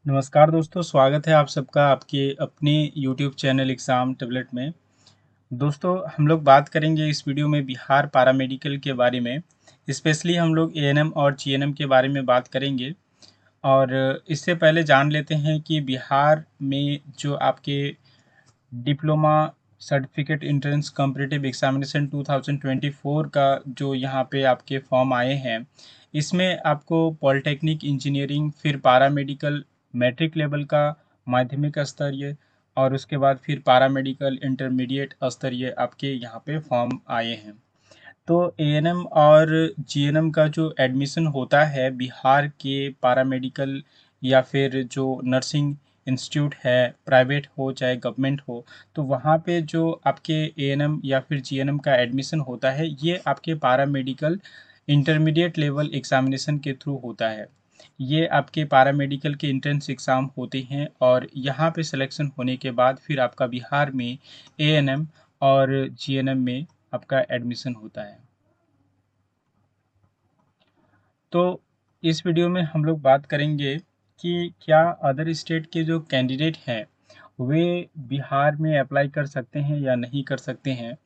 नमस्कार दोस्तों, स्वागत है आप सबका आपके अपने YouTube चैनल एग्ज़ाम टेबलेट में। दोस्तों, हम लोग बात करेंगे इस वीडियो में बिहार पैरामेडिकल के बारे में। स्पेशली हम लोग एएनएम और जीएनएम के बारे में बात करेंगे। और इससे पहले जान लेते हैं कि बिहार में जो आपके diploma certificate entrance competitive examination 2024 का जो यहाँ पे आपके फॉर्म आए हैं, इसमें आपको पॉलिटेक्निक इंजीनियरिंग, फिर पैरामेडिकल मैट्रिक लेवल का माध्यमिक स्तरीय, और उसके बाद फिर पैरामेडिकल इंटरमीडिएट स्तरीय आपके यहाँ पे फॉर्म आए हैं। तो एएनएम और जीएनएम का जो एडमिशन होता है बिहार के पैरामेडिकल या फिर जो नर्सिंग इंस्टीट्यूट है, प्राइवेट हो चाहे गवर्नमेंट हो, तो वहाँ पे जो आपके एएनएम या फिर जीएनएम का एडमिशन होता है, ये आपके पैरामेडिकल इंटरमीडिएट लेवल एग्जामिनेशन के थ्रू होता है। ये आपके पैरामेडिकल के एंट्रेंस एग्ज़ाम होते हैं और यहाँ पे सिलेक्शन होने के बाद फिर आपका बिहार में एएनएम और जीएनएम में आपका एडमिशन होता है। तो इस वीडियो में हम लोग बात करेंगे कि क्या अदर स्टेट के जो कैंडिडेट हैं वे बिहार में अप्लाई कर सकते हैं या नहीं कर सकते हैं,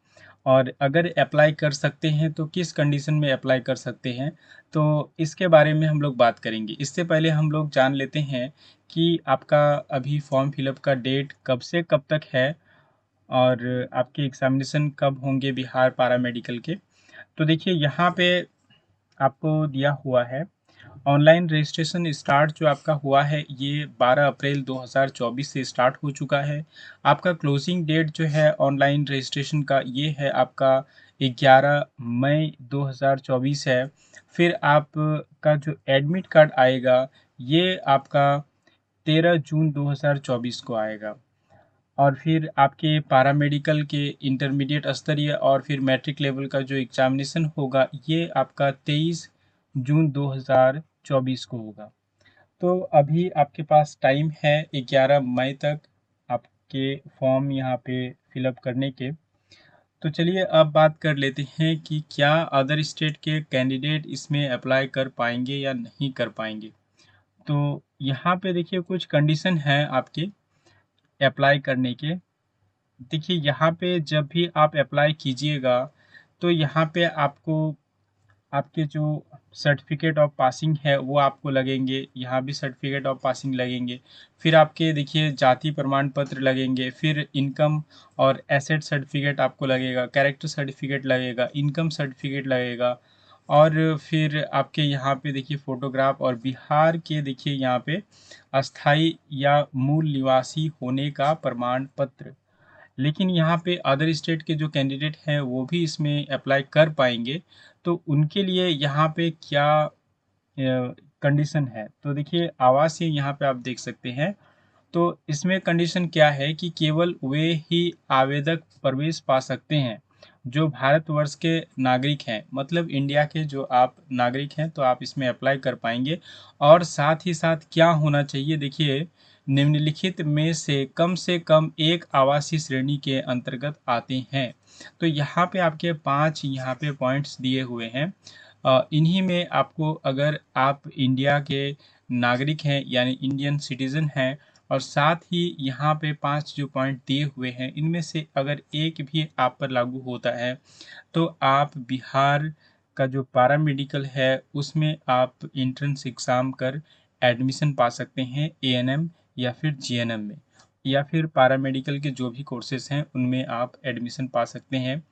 और अगर अप्लाई कर सकते हैं तो किस कंडीशन में अप्लाई कर सकते हैं। तो इसके बारे में हम लोग बात करेंगे। इससे पहले हम लोग जान लेते हैं कि आपका अभी फॉर्म फिलअप का डेट कब से कब तक है और आपके एग्ज़ामिनेशन कब होंगे बिहार पैरामेडिकल के। तो देखिए, यहाँ पे आपको दिया हुआ है ऑनलाइन रजिस्ट्रेशन स्टार्ट जो आपका हुआ है ये 12 अप्रैल 2024 से स्टार्ट हो चुका है। आपका क्लोजिंग डेट जो है ऑनलाइन रजिस्ट्रेशन का ये है आपका 11 मई 2024 है। फिर आपका जो एडमिट कार्ड आएगा ये आपका 13 जून 2024 को आएगा। और फिर आपके पैरामेडिकल के इंटरमीडिएट स्तरीय और फिर मैट्रिक लेवल का जो एग्जामिनेशन होगा ये आपका 23 जून 2024 को होगा। तो अभी आपके पास टाइम है 11 मई तक आपके फॉर्म यहाँ पे फिलअप करने के। तो चलिए अब बात कर लेते हैं कि क्या अदर स्टेट के कैंडिडेट इसमें अप्लाई कर पाएंगे या नहीं कर पाएंगे। तो यहाँ पे देखिए कुछ कंडीशन है आपके अप्लाई करने के। देखिए, यहाँ पे जब भी आप अप्लाई कीजिएगा तो यहाँ पे आपको आपके जो सर्टिफिकेट ऑफ पासिंग है वो आपको लगेंगे, यहाँ भी सर्टिफिकेट ऑफ पासिंग लगेंगे। फिर आपके देखिए जाति प्रमाण पत्र लगेंगे, फिर इनकम और एसेट सर्टिफिकेट आपको लगेगा, कैरेक्टर सर्टिफिकेट लगेगा, इनकम सर्टिफिकेट लगेगा, और फिर आपके यहाँ पे देखिए फोटोग्राफ, और बिहार के देखिए यहाँ पे अस्थाई या मूल निवासी होने का प्रमाण पत्र। लेकिन यहाँ पे अदर स्टेट के जो कैंडिडेट हैं वो भी इसमें अप्लाई कर पाएंगे। तो उनके लिए यहाँ पे क्या कंडीशन है, तो देखिए आवासीय यहाँ पे आप देख सकते हैं। तो इसमें कंडीशन क्या है कि केवल वे ही आवेदक प्रवेश पा सकते हैं जो भारतवर्ष के नागरिक हैं, मतलब इंडिया के जो आप नागरिक हैं तो आप इसमें अप्लाई कर पाएंगे। और साथ ही साथ क्या होना चाहिए, देखिए निम्नलिखित में से कम एक आवासीय श्रेणी के अंतर्गत आते हैं। तो यहाँ पे आपके 5 यहाँ पे पॉइंट्स दिए हुए हैं। इन्हीं में आपको, अगर आप इंडिया के नागरिक हैं यानी इंडियन सिटीजन हैं, और साथ ही यहाँ पे 5 जो पॉइंट दिए हुए हैं इनमें से अगर एक भी आप पर लागू होता है तो आप बिहार का जो पैरामेडिकल है उसमें आप एंट्रेंस एग्ज़ाम कर एडमिशन पा सकते हैं एएनएम या फिर जीएनएम में, या फिर पैरामेडिकल के जो भी कोर्सेज हैं उनमें आप एडमिशन पा सकते हैं,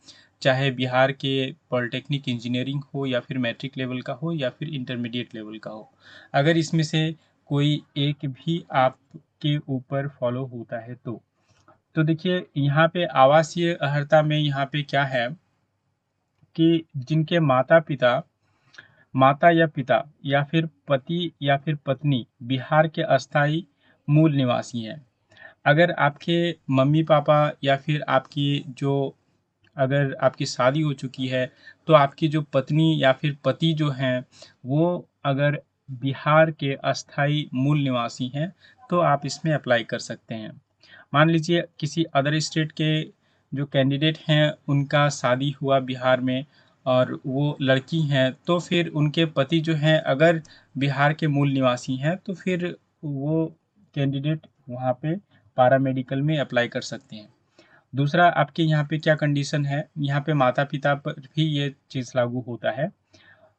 चाहे बिहार के पॉलिटेक्निक इंजीनियरिंग हो या फिर मैट्रिक लेवल का हो या फिर इंटरमीडिएट लेवल का हो। अगर इसमें से कोई एक भी आपके ऊपर फॉलो होता है तो देखिए यहाँ पे आवासीय अर्हता में यहाँ पे क्या है कि जिनके माता या पिता या फिर पति या फिर पत्नी बिहार के अस्थाई मूल निवासी हैं। अगर आपके मम्मी पापा या फिर आपकी जो, अगर आपकी शादी हो चुकी है तो आपकी जो पत्नी या फिर पति जो हैं वो अगर बिहार के अस्थाई मूल निवासी हैं तो आप इसमें अप्लाई कर सकते हैं। मान लीजिए किसी अदर स्टेट के जो कैंडिडेट हैं उनका शादी हुआ बिहार में और वो लड़की हैं, तो फिर उनके पति जो हैं अगर बिहार के मूल निवासी हैं तो फिर वो कैंडिडेट वहाँ पे पैरामेडिकल में अप्लाई कर सकते हैं। दूसरा आपके यहाँ पे क्या कंडीशन है, यहाँ पे माता-पिता पर भी ये चीज़ लागू होता है।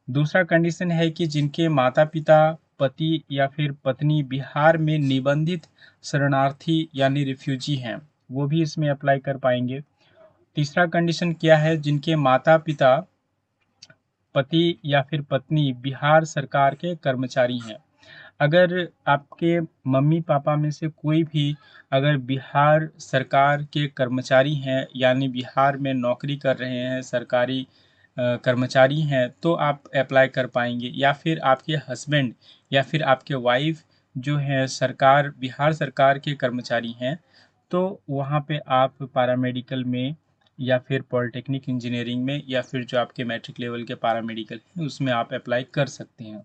दूसरा कंडीशन है कि जिनके माता-पिता, पति या फिर पत्नी बिहार में निबंधित शरणार्थी यानी रिफ्यूजी हैं, वो भी इसमें अप्लाई कर पाएँगे। तीसरा कंडीशन क्या है, जिनके माता-पिता, पति या फिर पत्नी बिहार सरकार के कर्मचारी हैं। अगर आपके मम्मी-पापा में से कोई भी अगर बिहार सरकार के कर्मचारी हैं, यानी बिहार में नौकरी कर रहे हैं, सरकारी कर्मचारी हैं, तो आप अप्लाई कर पाएँगे। या फिर आपके हस्बैंड या फिर आपके वाइफ़ जो हैं बिहार सरकार के कर्मचारी हैं, तो वहाँ पे आप पैरामेडिकल में या फिर पॉलिटेक्निक इंजीनियरिंग में या फिर जो आपके मैट्रिक लेवल के पैरामेडिकल हैं, उसमें आप अप्लाई कर सकते हैं।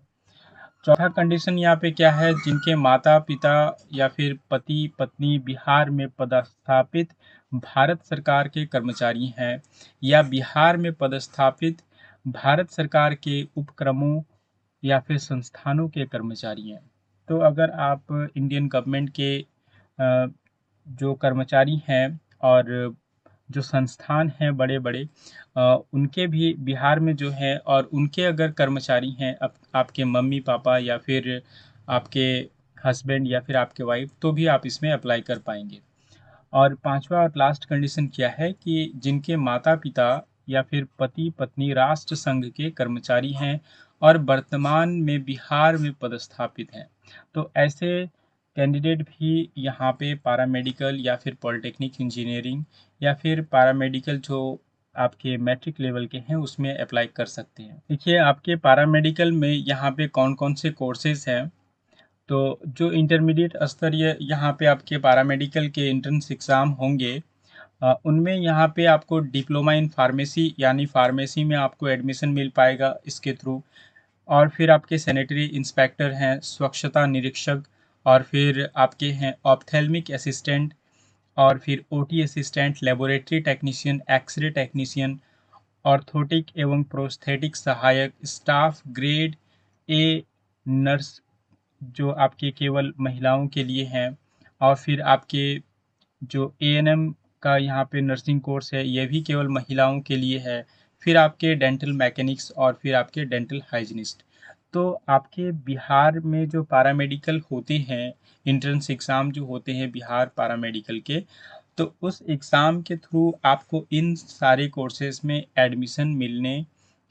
चौथा कंडीशन यहाँ पे क्या है, जिनके माता-पिता या फिर पति-पत्नी बिहार में पदस्थापित भारत सरकार के कर्मचारी हैं या बिहार में पदस्थापित भारत सरकार के उपक्रमों या फिर संस्थानों के कर्मचारी हैं। तो अगर आप इंडियन गवर्नमेंट के जो कर्मचारी हैं और जो संस्थान हैं बड़े-बड़े उनके भी बिहार में जो है और उनके अगर कर्मचारी हैं आपके मम्मी-पापा या फिर आपके हस्बैंड या फिर आपके वाइफ़, तो भी आप इसमें अप्लाई कर पाएँगे। और पाँचवा और लास्ट कंडीशन क्या है कि जिनके माता-पिता या फिर पति-पत्नी राष्ट्र संघ के कर्मचारी हैं और वर्तमान में बिहार में पदस्थापित हैं। तो ऐसे कैंडिडेट भी यहाँ पे पैरामेडिकल या फिर पॉलिटेक्निक इंजीनियरिंग या फिर पैरामेडिकल जो आपके मैट्रिक लेवल के हैं उसमें अप्लाई कर सकते हैं। देखिए आपके पैरामेडिकल में यहाँ पे कौन-कौन से कोर्सेज़ हैं, तो जो इंटरमीडिएट स्तरीय यहाँ पे आपके पैरामेडिकल के एंट्रेंस एग्ज़ाम होंगे उनमें यहाँ पे आपको डिप्लोमा इन फार्मेसी यानी फार्मेसी में आपको एडमिशन मिल पाएगा इसके थ्रू। और फिर आपके सैनिटरी इंस्पेक्टर हैं, स्वच्छता निरीक्षक और फिर आपके हैं ऑप्थेल्मिक असिस्टेंट और फिर OT assistant, laboratory technician, x-ray technician, orthotic एवं प्रोस्थेटिक सहायक, स्टाफ ग्रेड ए नर्स जो आपके केवल महिलाओं के लिए हैं और फिर आपके जो एएनएम का यहाँ पे नर्सिंग कोर्स है, ये भी केवल महिलाओं के लिए है। फिर आपके डेंटल मैकेनिक्स और फिर आपके डेंटल हाइजीनिस्ट। तो आपके बिहार में जो पैरामेडिकल होते हैं, एंट्रेंस एग्ज़ाम जो होते हैं बिहार पैरामेडिकल के, तो उस एग्ज़ाम के थ्रू आपको इन सारे कोर्सेज़ में एडमिशन मिलने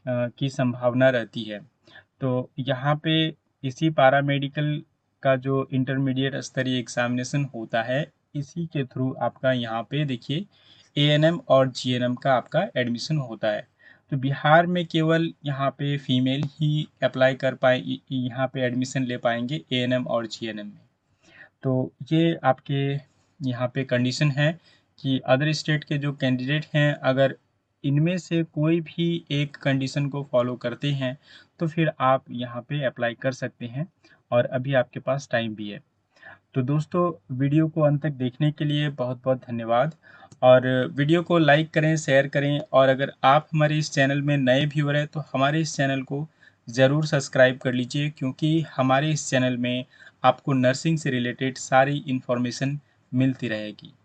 की संभावना रहती है। तो यहाँ पे इसी पैरामेडिकल का जो इंटरमीडिएट स्तरीय एग्ज़ामिनेशन होता है, इसी के थ्रू आपका यहाँ पे देखिए एएनएम और जीएनएम का आपका एडमिशन होता है। तो बिहार में केवल यहाँ पे फीमेल ही अप्लाई कर यहाँ पे एडमिशन ले पाएँगे एएनएम और जीएनएम में। तो ये आपके यहाँ पे कंडीशन है कि अदर स्टेट के जो कैंडिडेट हैं अगर इनमें से कोई भी एक कंडीशन को फॉलो करते हैं तो फिर आप यहाँ पे अप्लाई कर सकते हैं और अभी आपके पास टाइम भी है। तो दोस्तों वीडियो को अंत तक देखने के लिए बहुत-बहुत धन्यवाद और वीडियो को लाइक करें, शेयर करें और अगर आप हमारे इस चैनल में नए व्यूअर हैं तो हमारे इस चैनल को ज़रूर सब्सक्राइब कर लीजिए क्योंकि हमारे इस चैनल में आपको नर्सिंग से रिलेटेड सारी इन्फॉर्मेशन मिलती रहेगी।